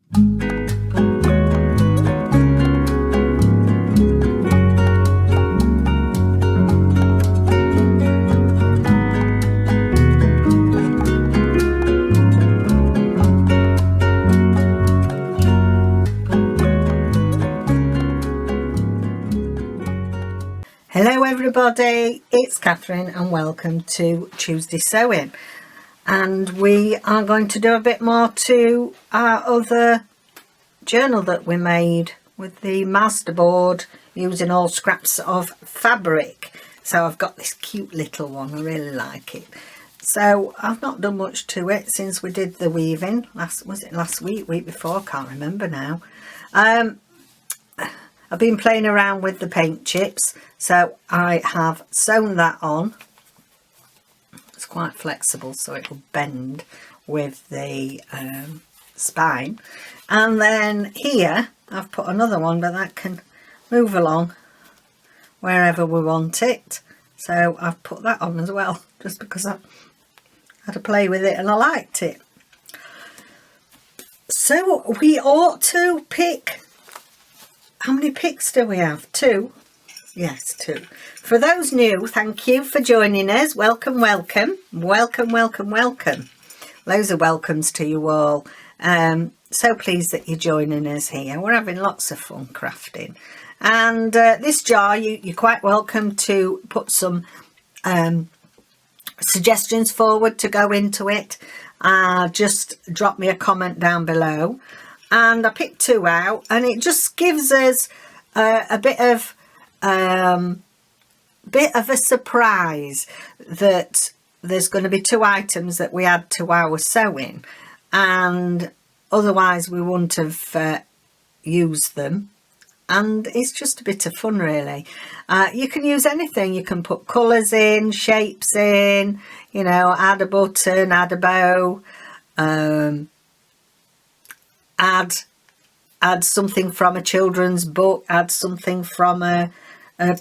Hello everybody, it's Catherine and welcome to Tuesday Sewing, and we are going to do a bit more to our other journal that we made with the masterboard using all scraps of fabric. So I've got this cute little one, I really like it. So I've not done much to it since we did the weaving, was it last week, week before, can't remember now. I've been playing around with the paint chips, so I have sewn that on. It's quite flexible, so it will bend with the spine. And then here I've put another one, but that can move along wherever we want it. So I've put that on as well, just because I had to play with it and I liked it. So we ought to pick... How many picks do we have? 2? Yes, 2. For those new, thank you for joining us. Welcome, welcome. Welcome, welcome, welcome. Loads of welcomes to you all. So pleased that you're joining us here. We're having lots of fun crafting. And this jar, you're quite welcome to put some suggestions forward to go into it. Just drop me a comment down below. And I picked 2 out, and it just gives us a bit of a surprise that there's going to be 2 items that we add to our sewing, and otherwise we wouldn't have used them. And it's just a bit of fun, really. You can use anything. You can put colours in, shapes in, you know, add a button, add a bow, add something from a children's book, add something from a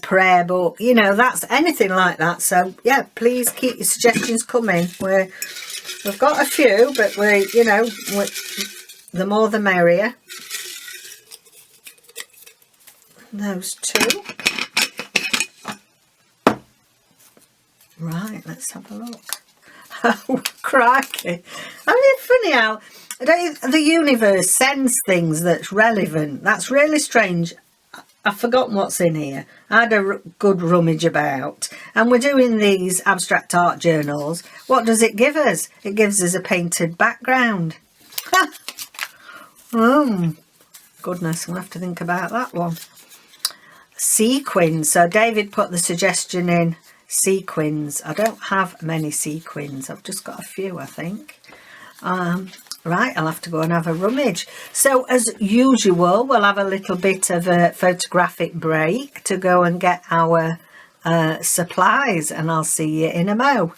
prayer book, you know, that's anything like that. So yeah, please keep your suggestions coming. We've got a few, but you know, the more the merrier. Those 2. Right, let's have a look. Oh crikey, isn't it funny how the universe sends things that's relevant? That's really strange. I've forgotten what's in here. I had a good rummage about, and we're doing these abstract art journals. What does it give us? It gives us a painted background. Oh goodness, we'll have to think about that one. Sequins. So David put the suggestion in, sequins. I don't have many sequins, I've just got a few, I think. Right, I'll have to go and have a rummage. So as usual, we'll have a little bit of a photographic break to go and get our supplies, and I'll see you in a mo.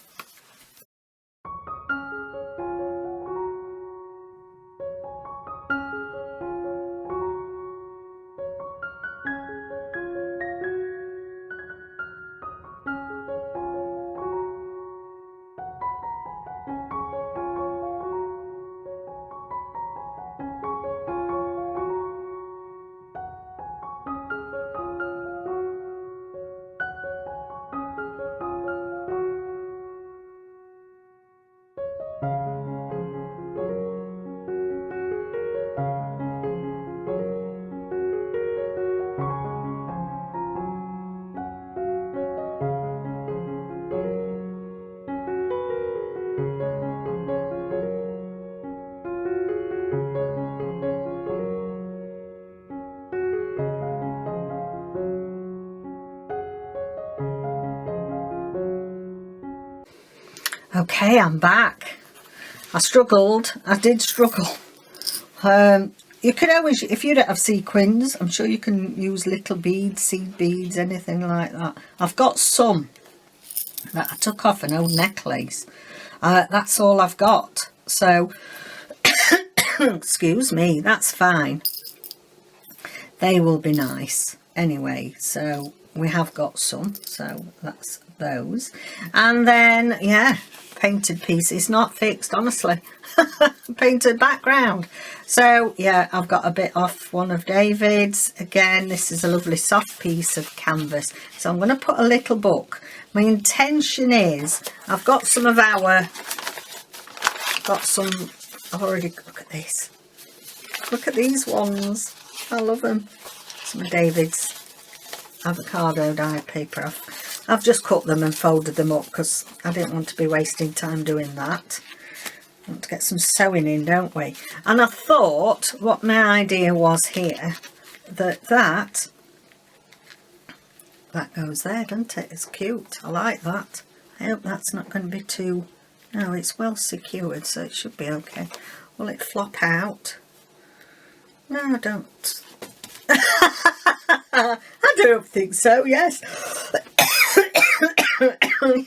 Okay, I'm back. I struggled. I did struggle. You can always, if you don't have sequins, I'm sure you can use little beads, seed beads, anything like that. I've got some that I took off an old necklace. That's all I've got. So, excuse me, that's fine. They will be nice anyway. So we have got some. So that's those. And then, yeah, painted piece. It's not fixed, honestly. Painted background. So yeah, I've got a bit off one of David's. Again, this is a lovely soft piece of canvas. So I'm going to put a little book. My intention is, I've got some of our, I've already, look at this. Look at these ones. I love them. Some of David's avocado dyed paper off. I've just cut them and folded them up because I didn't want to be wasting time doing that. I want to get some sewing in, don't we? And I thought what my idea was here, that goes there, doesn't it? It's cute. I like that. I hope that's not going to be too, no, it's well secured, so it should be okay. Will it flop out? No, I don't. I don't think so, yes.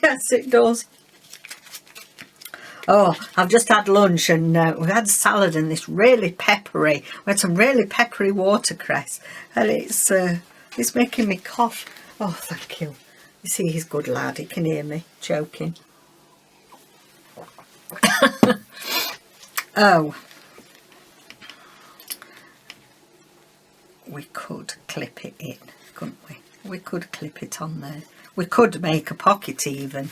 Yes, it does. Oh, I've just had lunch and we had salad and this really peppery, we had some really peppery watercress, and it's making me cough. Oh, thank you. You see, he's a good lad, he can hear me choking. Oh, we could clip it in, couldn't we? We could clip it on there. We could make a pocket even.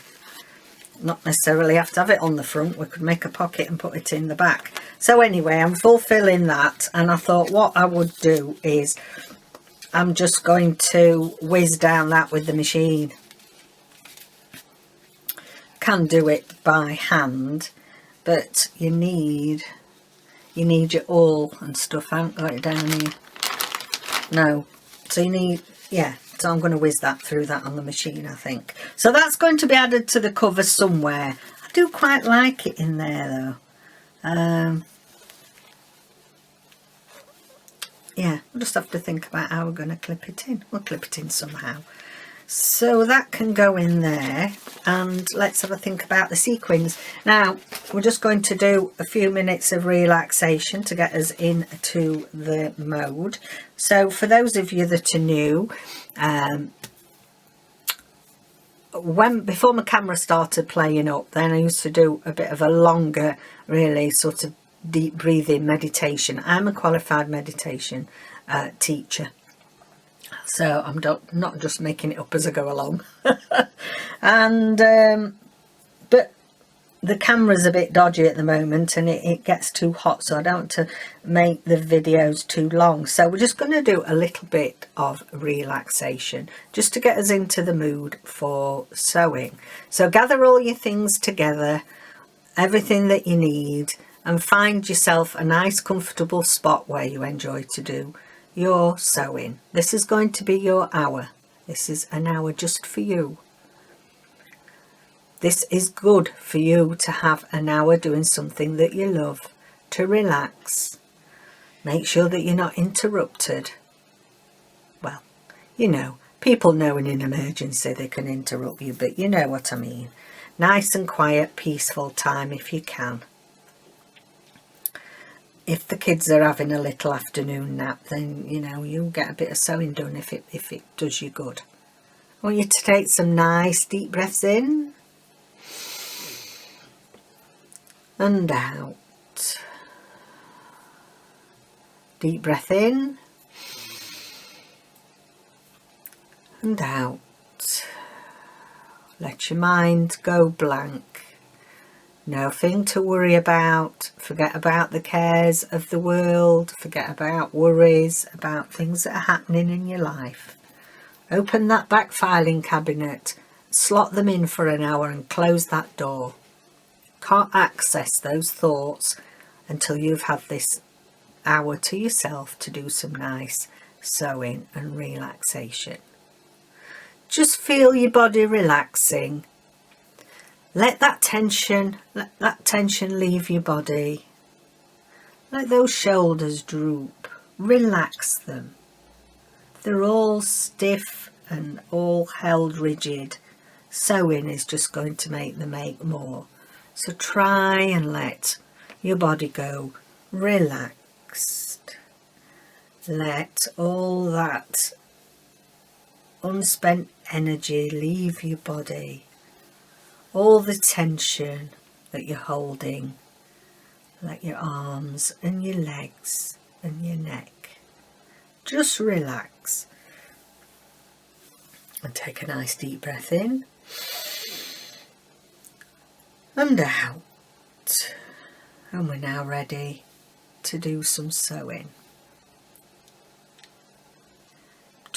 Not necessarily have to have it on the front. We could make a pocket and put it in the back. So anyway, I'm fulfilling that, and I thought what I would do is I'm just going to whiz down that with the machine. Can do it by hand, but you need your awl and stuff. I haven't got it down here. No, so you need, yeah. So I'm going to whiz that through that on the machine, I think. So that's going to be added to the cover somewhere. I do quite like it in there though. Yeah, we'll just have to think about how we're going to clip it in. We'll clip it in somehow. So that can go in there, and let's have a think about the sequins. Now, we're just going to do a few minutes of relaxation to get us into the mode. So for those of you that are new, before my camera started playing up, then I used to do a bit of a longer, really sort of deep breathing meditation. I'm a qualified meditation teacher. So I'm not just making it up as I go along. And but the camera's a bit dodgy at the moment, and it gets too hot, so I don't want to make the videos too long. So we're just going to do a little bit of relaxation just to get us into the mood for sewing. So gather all your things together, everything that you need, and find yourself a nice comfortable spot where you enjoy to do your sewing. This is going to be your hour. This is an hour just for you. This is good for you to have an hour doing something that you love, to relax. Make sure that you're not interrupted. Well, you know, people know in an emergency they can interrupt you, but you know what I mean. Nice and quiet, peaceful time if you can. If the kids are having a little afternoon nap, then, you know, you'll get a bit of sewing done if it does you good. I want you to take some nice deep breaths in and out. Deep breath in and out. Let your mind go blank. Nothing to worry about. Forget about the cares of the world. Forget about worries, about things that are happening in your life. Open that back filing cabinet, slot them in for an hour and close that door. Can't access those thoughts until you've had this hour to yourself to do some nice sewing and relaxation. Just feel your body relaxing. Let that tension leave your body. Let those shoulders droop. Relax them. They're all stiff and all held rigid. Sewing is just going to make them ache more. So try and let your body go relaxed. Let all that unspent energy leave your body. all the tension that you're holding, like your arms and your legs and your neck. Just relax and take a nice deep breath in and out. And we're now ready to do some sewing.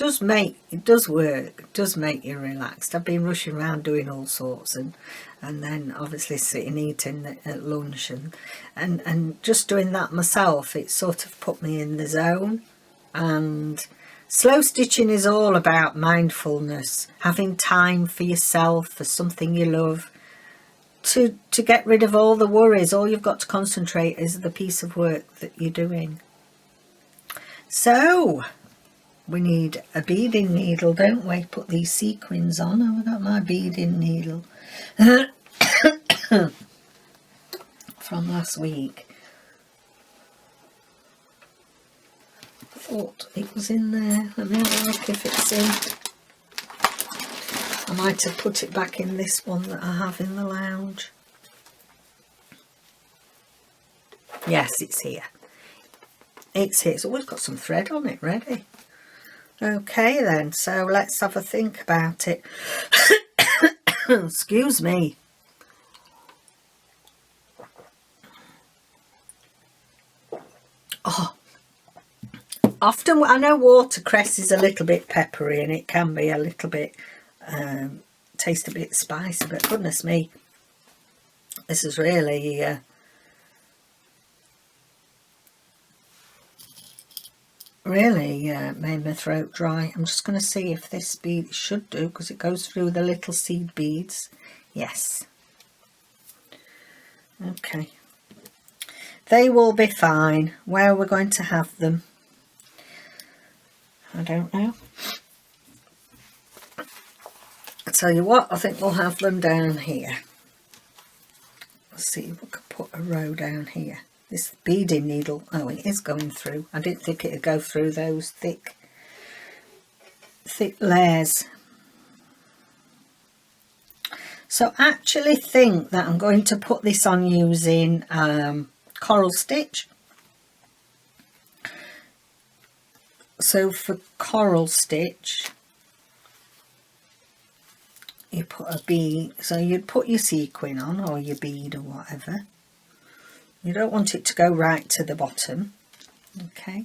It does work, it does make you relaxed. I've been rushing around doing all sorts and then obviously sitting eating at lunch and just doing that myself, it sort of put me in the zone. And slow stitching is all about mindfulness, having time for yourself, for something you love, to get rid of all the worries. All you've got to concentrate is the piece of work that you're doing. So we need a beading needle, don't we? Put these sequins on. I've got my beading needle from last week. I thought it was in there. Let me have a look if it's in. I might have put it back in this one that I have in the lounge. Yes, it's here. It's here. It's always got some thread on it ready. Okay then, so let's have a think about it. Excuse me. Oh, often I know watercress is a little bit peppery and it can be a little bit taste a bit spicy, but goodness me, this is really made my throat dry. I'm just going to see if this bead should do, because it goes through the little seed beads. Yes. Okay. They will be fine. Where we're going to have them, I don't know. I'll tell you what, I think we'll have them down here. Let's see if we could put a row down here. This beading needle, oh, it is going through. I didn't think it would go through those thick layers. So I actually think that I'm going to put this on using coral stitch. So for coral stitch, you put a bead, so you'd put your sequin on or your bead or whatever. You don't want it to go right to the bottom. Okay,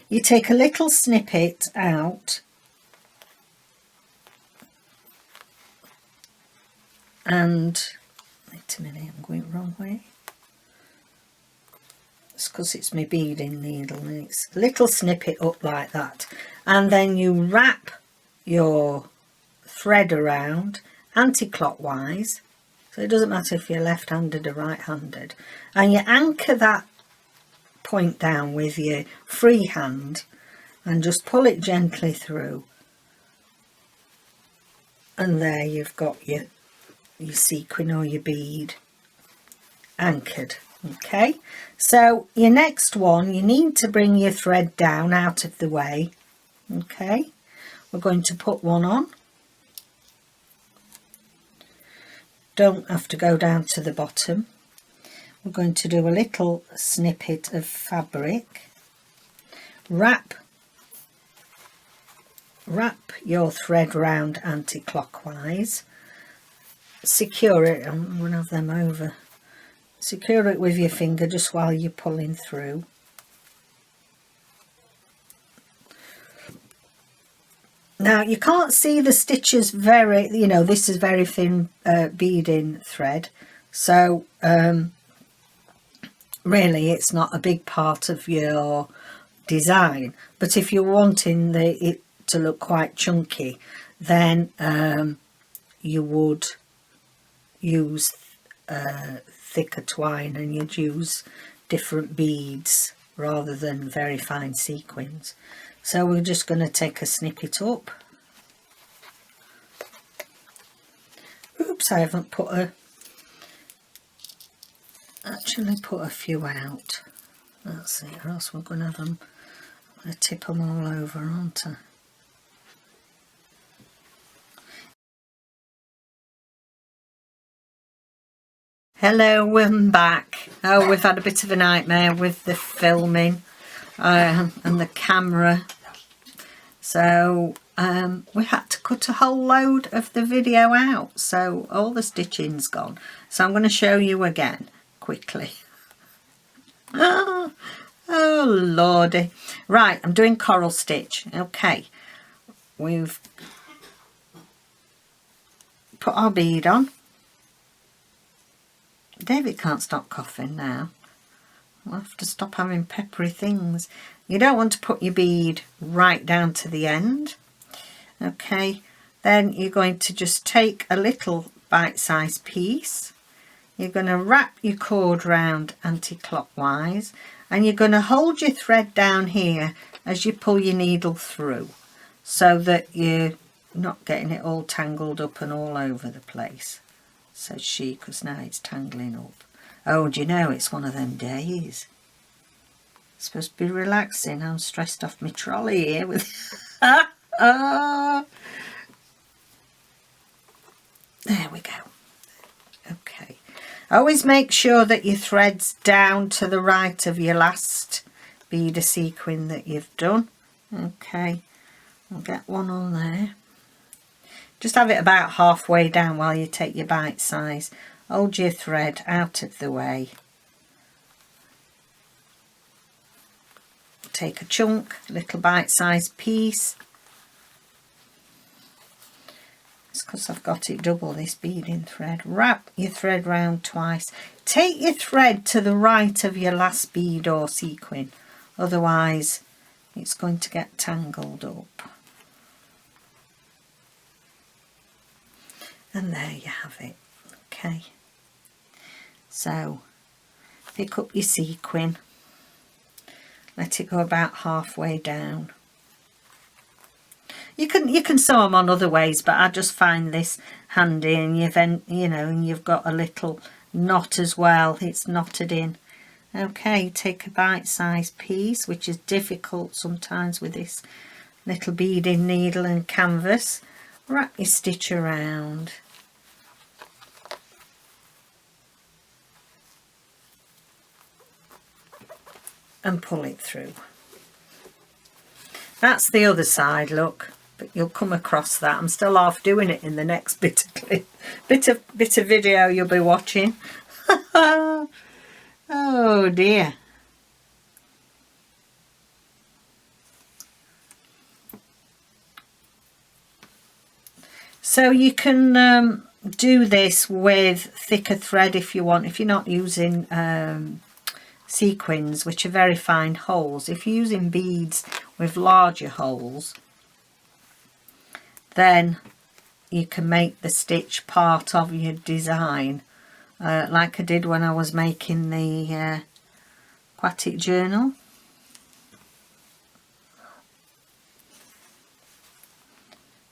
you take a little snippet out and, wait a minute, I'm going the wrong way. It's because it's my beading needle, and it's a little snippet up like that, and then you wrap your thread around anti-clockwise, so it doesn't matter if you're left-handed or right-handed, and you anchor that point down with your free hand and just pull it gently through, and there you've got your sequin or your bead anchored. Okay, so your next one, you need to bring your thread down out of the way. Okay, we're going to put one on. Don't have to go down to the bottom. We're going to do a little snippet of fabric. Wrap your thread round anti-clockwise. Secure it. I'm going to have them over. Secure it with your finger just while you're pulling through. Now you can't see the stitches very, this is very thin beading thread, so really it's not a big part of your design, but if you're wanting it to look quite chunky, then you would use thicker twine, and you'd use different beads rather than very fine sequins. So we're just going to take a snippet up. Oops, I haven't actually put a few out. That's it, or else we're going to have them, I'm going to tip them all over, aren't I? Hello, I'm back. Oh, we've had a bit of a nightmare with the filming and the camera. So we had to cut a whole load of the video out. So all the stitching's gone. So I'm going to show you again quickly. Oh lordy. Right, I'm doing coral stitch. Okay, we've put our bead on. David can't stop coughing now. We'll have to stop having peppery things. You don't want to put your bead right down to the end. Okay, then you're going to just take a little bite-sized piece. You're going to wrap your cord round anti-clockwise, and you're going to hold your thread down here as you pull your needle through, so that you're not getting it all tangled up and all over the place, says she, because now it's tangling up. Oh, do you know, it's one of them days. It's supposed to be relaxing. I'm stressed off my trolley here with there we go. Okay, always make sure that your thread's down to the right of your last bead of sequin that you've done. Okay, I'll get one on there. Just have it about halfway down while you take your bite size. Hold your thread out of the way. Take a chunk, little bite-sized piece. It's because I've got it double, this beading thread. Wrap your thread round twice. Take your thread to the right of your last bead or sequin, otherwise it's going to get tangled up. And there you have it. Okay, so pick up your sequin, let it go about halfway down. You can sew them on other ways, but I just find this handy, and you've got a little knot as well. It's knotted in. Okay, take a bite-sized piece, which is difficult sometimes with this little beading needle and canvas. Wrap your stitch around. And pull it through. That's the other side, look, but you'll come across that. I'm still half doing it in the next bit of video you'll be watching. Oh dear. So you can do this with thicker thread if you want, if you're not using sequins, which are very fine holes. If you're using beads with larger holes, then you can make the stitch part of your design, like I did when I was making the aquatic journal.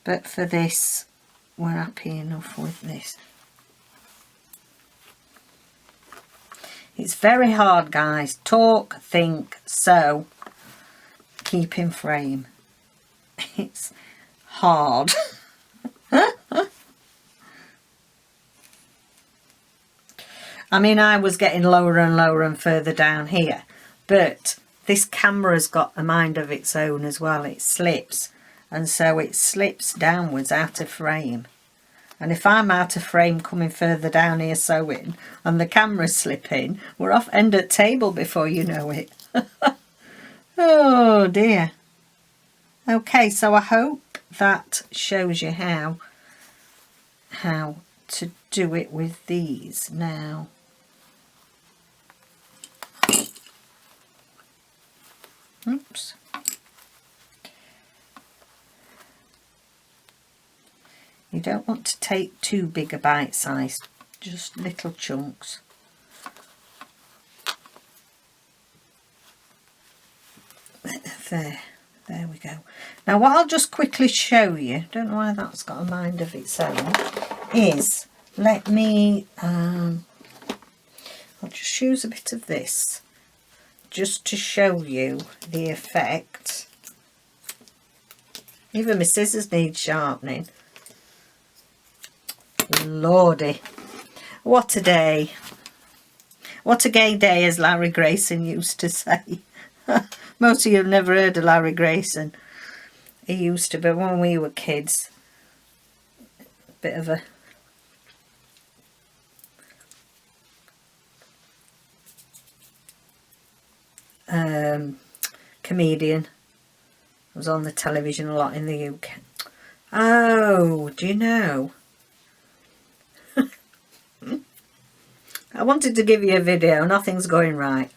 But for this, we're happy enough with this. It's very hard, guys. Talk, think, sew, keep in frame. It's hard. I mean, I was getting lower and lower and further down here, but this camera's got a mind of its own as well. It slips, and so it slips downwards out of frame. And if I'm out of frame coming further down here sewing and the camera's slipping, we're off end at table before you know it. Oh dear. Okay, so I hope that shows you how to do it with these now. Oops. You don't want to take too big a bite size, just little chunks. There we go. Now what I'll just quickly show you, don't know why that's got a mind of its own, is let me, I'll just use a bit of this just to show you the effect. Even my scissors need sharpening. Lordy. What a day. What a gay day, as Larry Grayson used to say. Most of you have never heard of Larry Grayson. He used to be, when we were kids, a bit of a comedian. Was on the television a lot in the UK. Oh, do you know? I wanted to give you a video. Nothing's going right.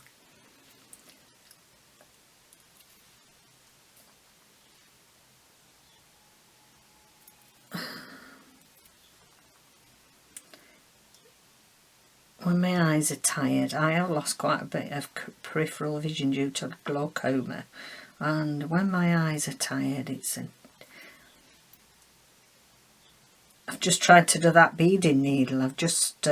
When my eyes are tired, I have lost quite a bit of peripheral vision due to glaucoma, and when my eyes are tired, I've just tried to do that beading needle. I've just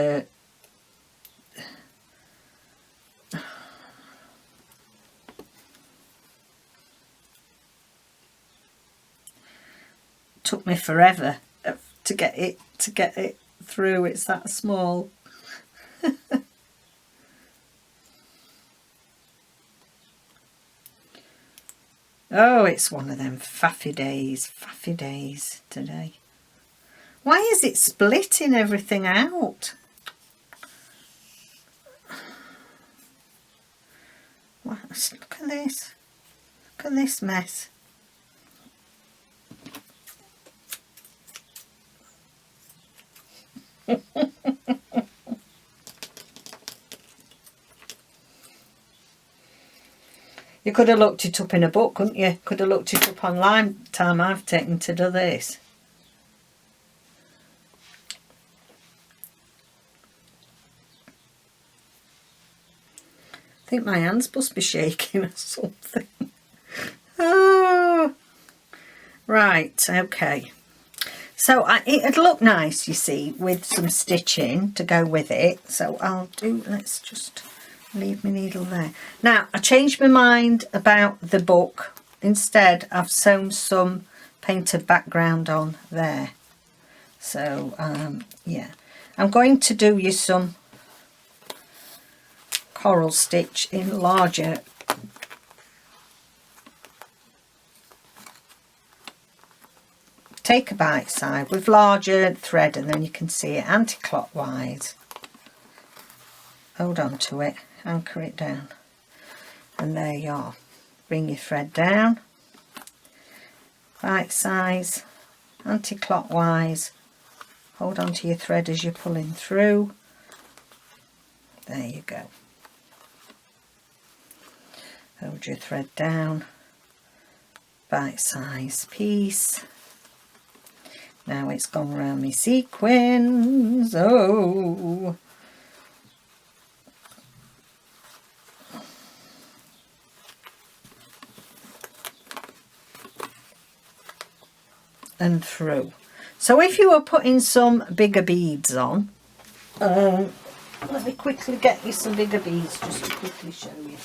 took me forever to get it through. It's that small. Oh, it's one of them faffy days today. Why is it splitting everything out? What? Look at this. Look at this mess. You could have looked it up in a book, couldn't you? Could have looked it up online the time I've taken to do this. I think my hands must be shaking or something. Oh, right, okay. So it'd look nice, you see, with some stitching to go with it. So let's just leave my needle there. Now, I changed my mind about the book. Instead, I've sewn some painted background on there. So, yeah. I'm going to do you some coral stitch in larger. Take a bite side with larger thread, and then you can see it anti-clockwise. Hold on to it, anchor it down, and there you are. Bring your thread down, bite size, anti-clockwise. Hold on to your thread as you're pulling through. There you go. Hold your thread down, bite size piece. Now it's gone around my sequins. Oh, and through. So if you were putting some bigger beads on, let me quickly get you some bigger beads just to quickly show you.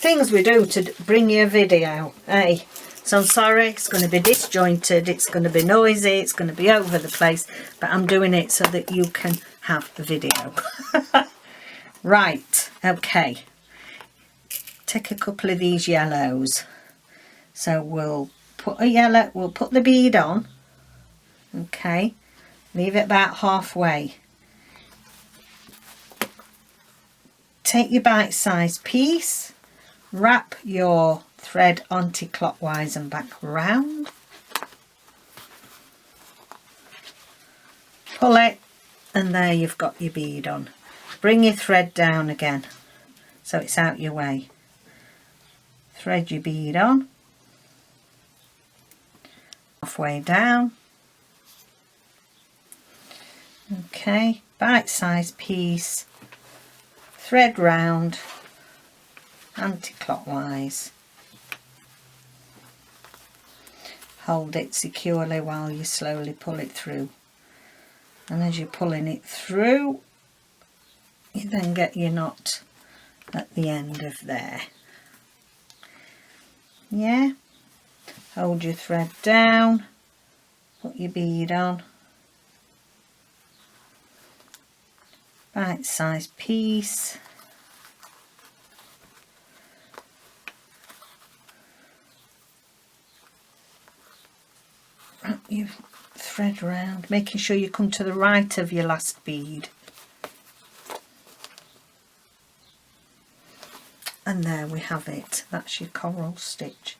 Things we do to bring you a video, eh? So I'm sorry, it's going to be disjointed, it's going to be noisy, it's going to be over the place, but I'm doing it so that you can have the video. Right, okay. Take a couple of these yellows. So we'll put a yellow, we'll put the bead on, okay, leave it about halfway. Take your bite-sized piece, wrap your thread anti-clockwise and back round, pull it, and there you've got your bead on. Bring your thread down again so it's out your way. Thread your bead on, halfway down, okay, bite-sized piece, thread round, anti-clockwise, hold it securely while you slowly pull it through, and as you're pulling it through you then get your knot at the end of there. Yeah, hold your thread down, put your bead on, bite-sized piece. Wrap your thread round, making sure you come to the right of your last bead. And there we have it, that's your coral stitch.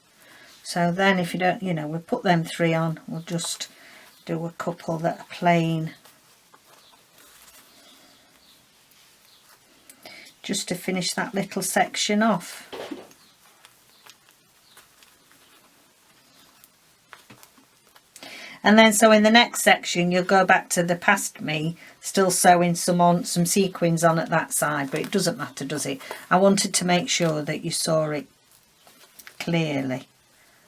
So then if you don't, we'll put them 3 on, we'll just do a couple that are plain, just to finish that little section off. And then so in the next section you'll go back to the past me, still sewing some sequins on at that side, but it doesn't matter, does it? I wanted to make sure that you saw it clearly.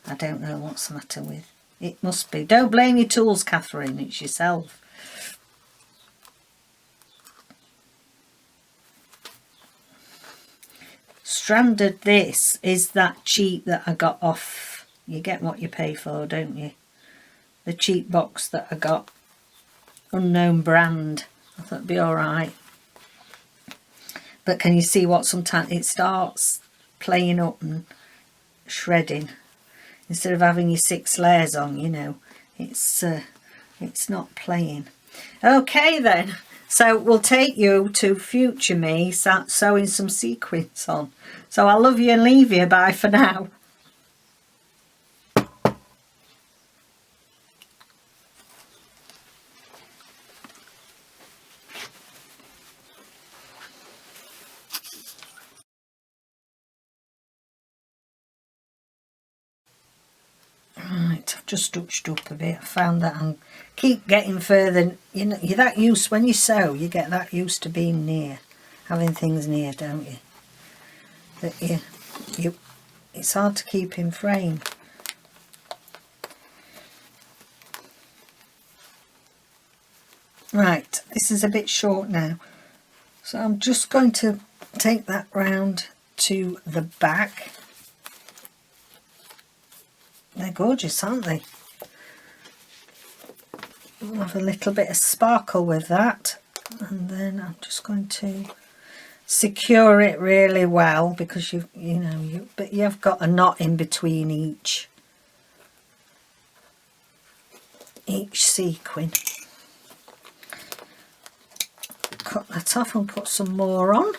I don't know what's the matter with it. Must be. Don't blame your tools, Catherine, it's yourself. Stranded this is that cheap that I got off. You get what you pay for, don't you? The cheap box that I got, unknown brand. I thought it'd be alright. But can you see what sometimes it starts playing up and shredding? Instead of having your 6 layers on, it's not playing. Okay then, so we'll take you to future me sewing some sequins on. So I love you and leave you. Bye for now. Right, I've just touched up a bit. I found that I keep getting further. You're that used, when you sew, you get that used to being near, having things near, don't you? That it's hard to keep in frame. Right, this is a bit short now, so I'm just going to take that round to the back. They're gorgeous, aren't they? We'll have a little bit of sparkle with that, and then I'm just going to secure it really well, because but you've got a knot in between each sequin. Cut that off and put some more on.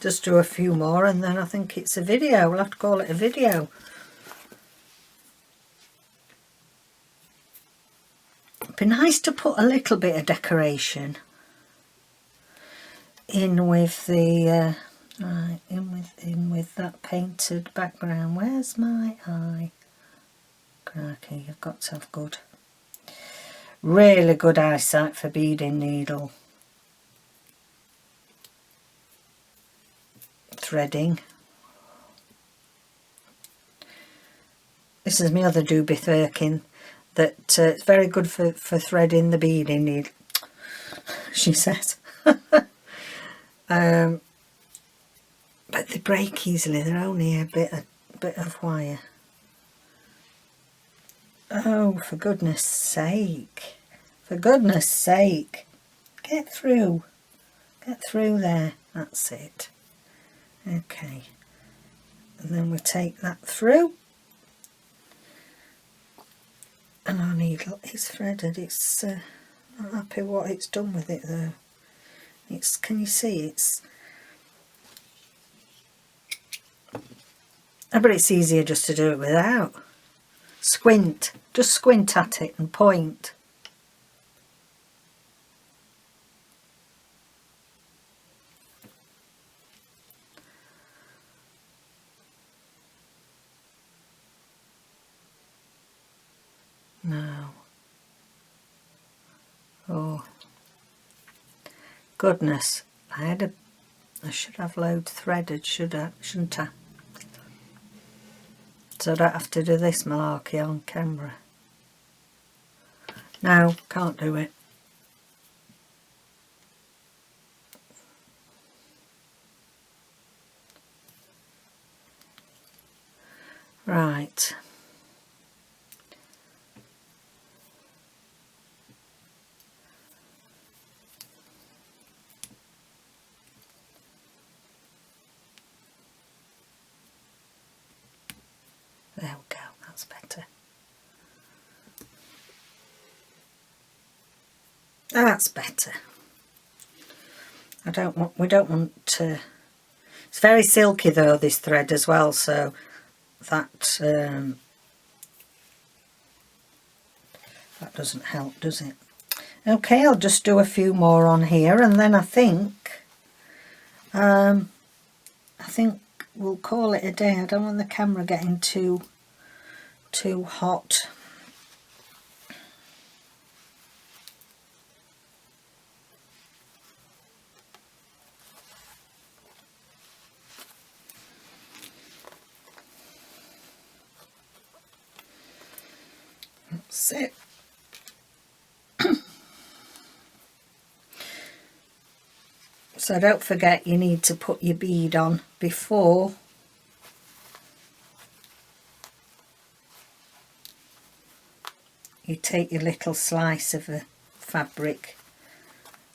Just do a few more and then I think it's a video. We'll have to call it a video. It'd be nice to put a little bit of decoration in with the in with that painted background. Where's my eye? Crikey, you've got to have really good eyesight for beading needle threading. This is my other doobie Firkin that it's very good for threading the beading needle, she says. But they break easily, they're only a bit of wire. Oh, for goodness sake, get through there, that's it. Okay, and then we take that through, and our needle is threaded. It's not happy what it's done with it though. Can you see but it's easier just to do it without. Just squint at it and point. No. Oh goodness, I should have loads threaded, shouldn't I? So I don't have to do this malarkey on camera. No, can't do it. Right. There we go, that's better. That's better. We don't want to, it's very silky though, this thread as well, so that that doesn't help, does it? Okay, I'll just do a few more on here, and then I think we'll call it a day. I don't want the camera getting too hot. That's it. So don't forget, you need to put your bead on before you take your little slice of the fabric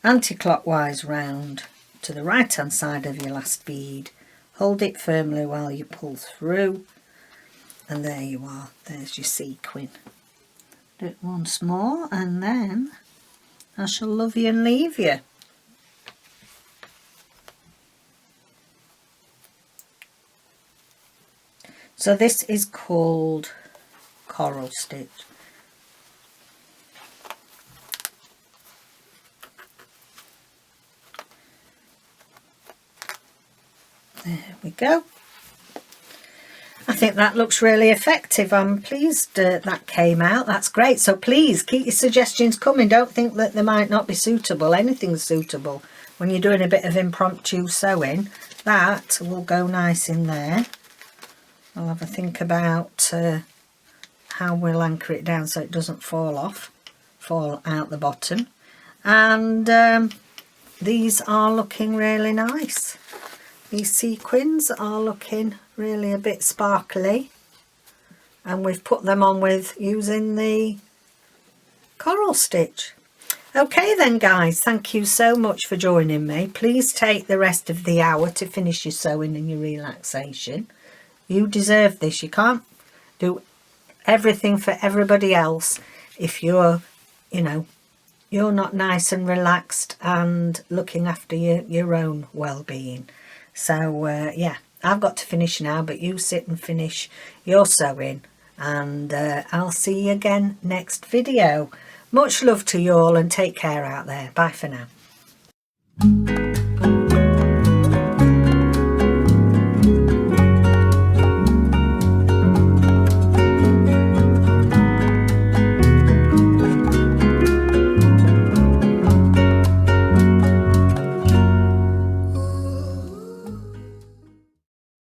anti-clockwise round to the right hand side of your last bead. Hold it firmly while you pull through, and there you are, there's your sequin. Do it once more and then I shall love you and leave you. So this is called coral stitch. There we go. I think that looks really effective. I'm pleased that came out. That's great. So please keep your suggestions coming. Don't think that they might not be suitable. Anything's suitable when you're doing a bit of impromptu sewing. That will go nice in there. I'll have a think about how we'll anchor it down so it doesn't fall out the bottom. And these are looking really nice. These sequins are looking really a bit sparkly, and we've put them on with using the coral stitch. Okay then guys, thank you so much for joining me. Please take the rest of the hour to finish your sewing and your relaxation. You deserve this. You can't do everything for everybody else if you're not nice and relaxed and looking after your own well-being. So yeah, I've got to finish now, but you sit and finish your sewing, and I'll see you again next video. Much love to you all, and take care out there. Bye for now.